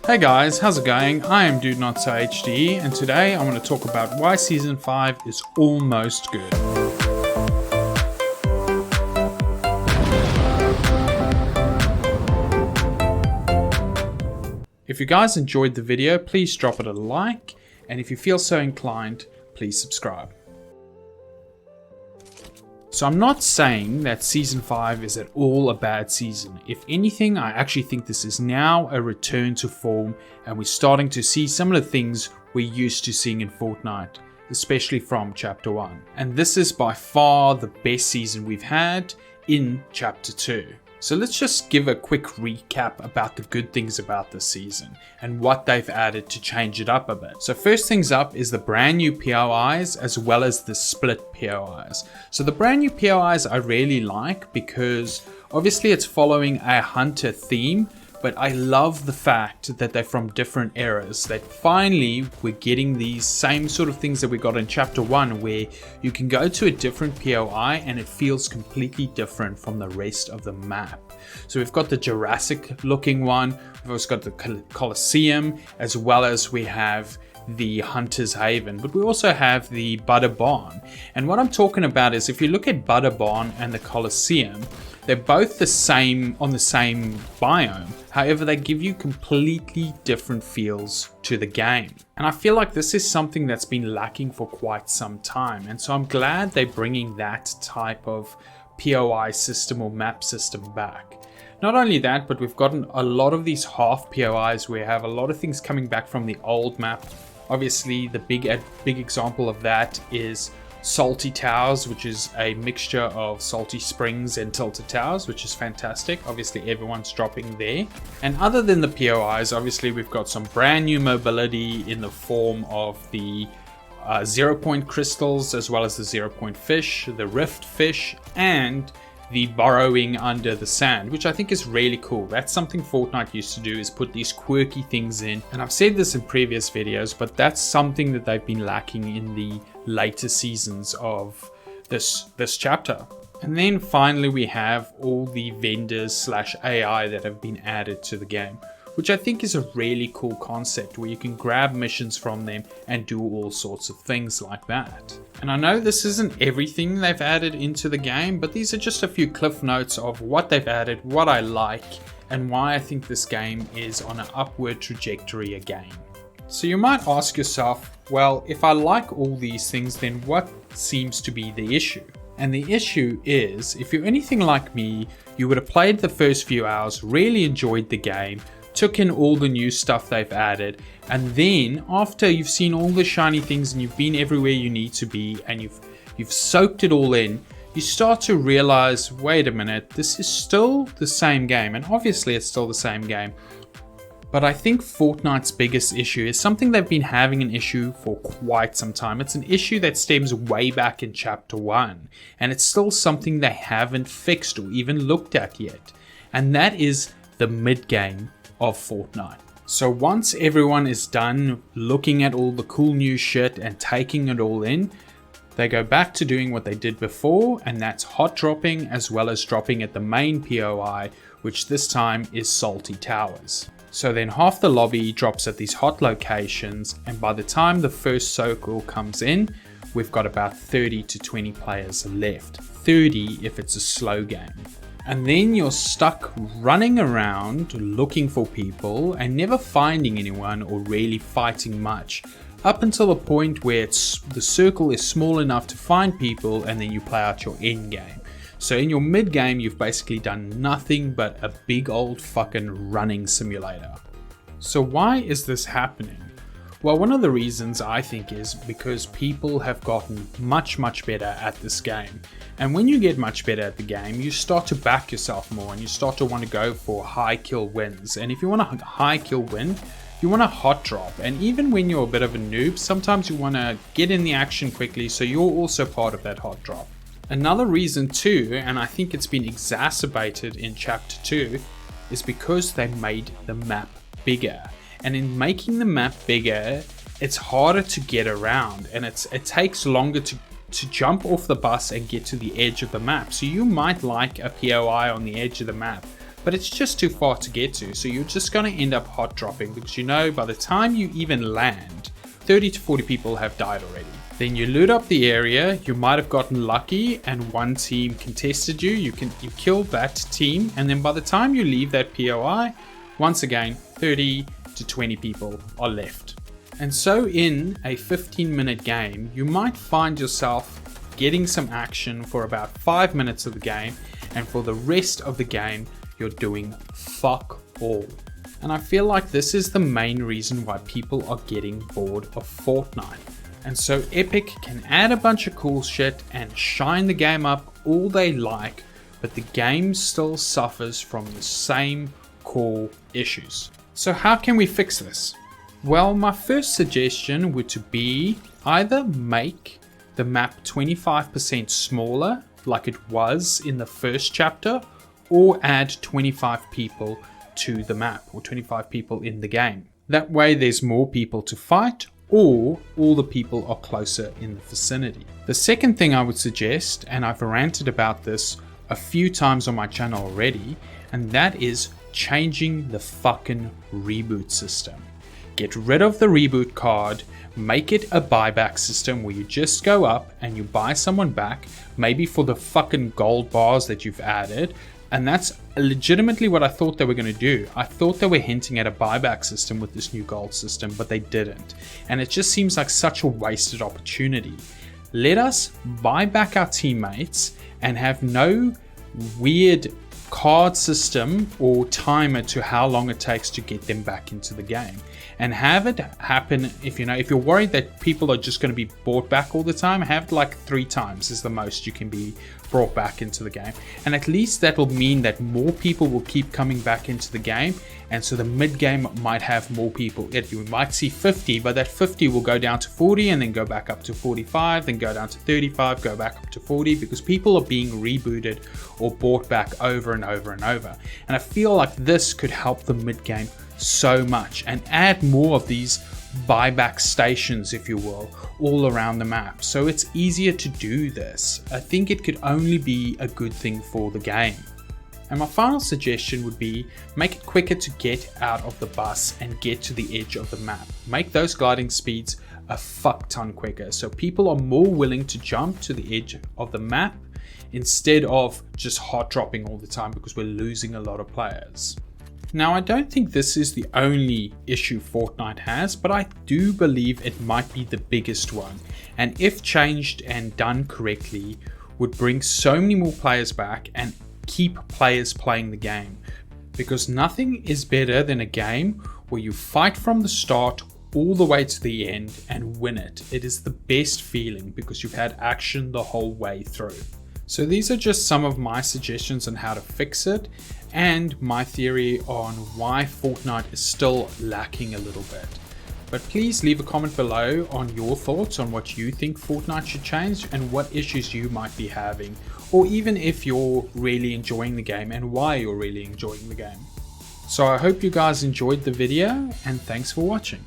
Hey guys, how's it going? I am dudeNotSoHD, and today I want to talk about why Season 5 is almost good. If you guys enjoyed the video, please drop it a like, and if you feel so inclined, please subscribe. So I'm not saying that Season 5 is at all a bad season. If anything, I actually think this is now a return to form and we're starting to see some of the things we're used to seeing in Fortnite, especially from Chapter 1. And this is by far the best season we've had in Chapter 2. So let's just give a quick recap about the good things about this season and what they've added to change it up a bit. So first things up is the brand new POIs as well as the split POIs. So the brand new POIs I really like because obviously it's following a hunter theme, but I love the fact that they're from different eras, that finally we're getting these same sort of things that we got in Chapter 1 where you can go to a different POI and it feels completely different from the rest of the map. So we've got the Jurassic looking one, we've also got the Colosseum, as well as we have the Hunter's Haven, but we also have the Butter Barn. And what I'm talking about is if you look at Butter Barn and the Colosseum, they're both the same on the same biome. However, they give you completely different feels to the game. And I feel like this is something that's been lacking for quite some time. And so I'm glad they're bringing that type of POI system or map system back. Not only that, but we've gotten a lot of these half POIs where we have a lot of things coming back from the old map. Obviously, the big example of that is Salty Towers, which is a mixture of Salty Springs and Tilted Towers, which is fantastic. Obviously, everyone's dropping there. And other than the POIs, obviously, we've got some brand new mobility in the form of the 0 point crystals, as well as the 0 point fish, the rift fish, and the burrowing under the sand, which I think is really cool. That's something Fortnite used to do, is put these quirky things in. And I've said this in previous videos, but that's something that they've been lacking in the later seasons of this chapter. And then finally we have all the vendors / AI that have been added to the game, which I think is a really cool concept where you can grab missions from them and do all sorts of things like that. And I know this isn't everything they've added into the game, but these are just a few cliff notes of what they've added, what I like, and why I think this game is on an upward trajectory again. So you might ask yourself, well, if I like all these things, then what seems to be the issue? And the issue is, if you're anything like me, you would have played the first few hours, really enjoyed the game, took in all the new stuff they've added, and then after you've seen all the shiny things and you've been everywhere you need to be and you've soaked it all in, you start to realize, wait a minute, this is still the same game. And obviously it's still the same game, but I think Fortnite's biggest issue is something they've been having an issue for quite some time. It's an issue that stems way back in Chapter 1, and it's still something they haven't fixed or even looked at yet, and that is the mid-game of Fortnite. So once everyone is done looking at all the cool new shit and taking it all in, they go back to doing what they did before, and that's hot dropping as well as dropping at the main POI, which this time is Salty Towers. So then half the lobby drops at these hot locations, and by the time the first circle comes in, we've got about 30 to 20 players left. 30 if it's a slow game. And then you're stuck running around looking for people and never finding anyone or really fighting much, up until the point where the circle is small enough to find people, and then you play out your end game. So in your mid game, you've basically done nothing but a big old fucking running simulator. So why is this happening? Well, one of the reasons I think is because people have gotten much better at this game. And when you get much better at the game, you start to back yourself more and you start to want to go for high kill wins. And if you want a high kill win, you want a hot drop. And even when you're a bit of a noob, sometimes you want to get in the action quickly, so you're also part of that hot drop. Another reason too, and I think it's been exacerbated in Chapter 2, is because they made the map bigger. And in making the map bigger, it's harder to get around, and it takes longer to jump off the bus and get to the edge of the map. So you might like a POI on the edge of the map, but it's just too far to get to, so you're just going to end up hot dropping because you know by the time you even land, 30 to 40 people have died already. Then you loot up the area, you might have gotten lucky and one team contested you, you killed that team, and then by the time you leave that POI, once again 30 to 20 people are left. And so in a 15-minute game, you might find yourself getting some action for about 5 minutes of the game, and for the rest of the game you're doing fuck all. And I feel like this is the main reason why people are getting bored of Fortnite. And so Epic can add a bunch of cool shit and shine the game up all they like, but the game still suffers from the same core issues. So how can we fix this? Well, my first suggestion would to be either make the map 25% smaller like it was in the first chapter, or add 25 people to the map, or 25 people in the game. That way there's more people to fight, or all the people are closer in the vicinity. The second thing I would suggest, and I've ranted about this a few times on my channel already, and that is changing the fucking reboot system. Get rid of the reboot card, make it a buyback system where you just go up and you buy someone back, maybe for the fucking gold bars that you've added. And that's legitimately what I thought they were going to do. I thought they were hinting at a buyback system with this new gold system, but they didn't. And it just seems like such a wasted opportunity. Let us buy back our teammates and have no weird card system or timer to how long it takes to get them back into the game, and have it happen. If you're worried that people are just going to be brought back all the time, have it like 3 times is the most you can be brought back into the game, and at least that will mean that more people will keep coming back into the game, and so the mid game might have more people. You might see 50, but that 50 will go down to 40 and then go back up to 45, then go down to 35, go back up to 40, because people are being rebooted or brought back over and over and over. And I feel like this could help the mid game so much, and add more of these buyback stations, if you will, all around the map, so it's easier to do this. I think it could only be a good thing for the game. And my final suggestion would be make it quicker to get out of the bus and get to the edge of the map. Make those gliding speeds a fuck ton quicker, so people are more willing to jump to the edge of the map instead of just hot dropping all the time, because we're losing a lot of players. Now, I don't think this is the only issue Fortnite has, but I do believe it might be the biggest one, and if changed and done correctly, would bring so many more players back and keep players playing the game. Because nothing is better than a game where you fight from the start all the way to the end and win it. It is the best feeling because you've had action the whole way through. So these are just some of my suggestions on how to fix it, and my theory on why Fortnite is still lacking a little bit. But please leave a comment below on your thoughts on what you think Fortnite should change and what issues you might be having, or even if you're really enjoying the game and why you're really enjoying the game. So I hope you guys enjoyed the video, and thanks for watching.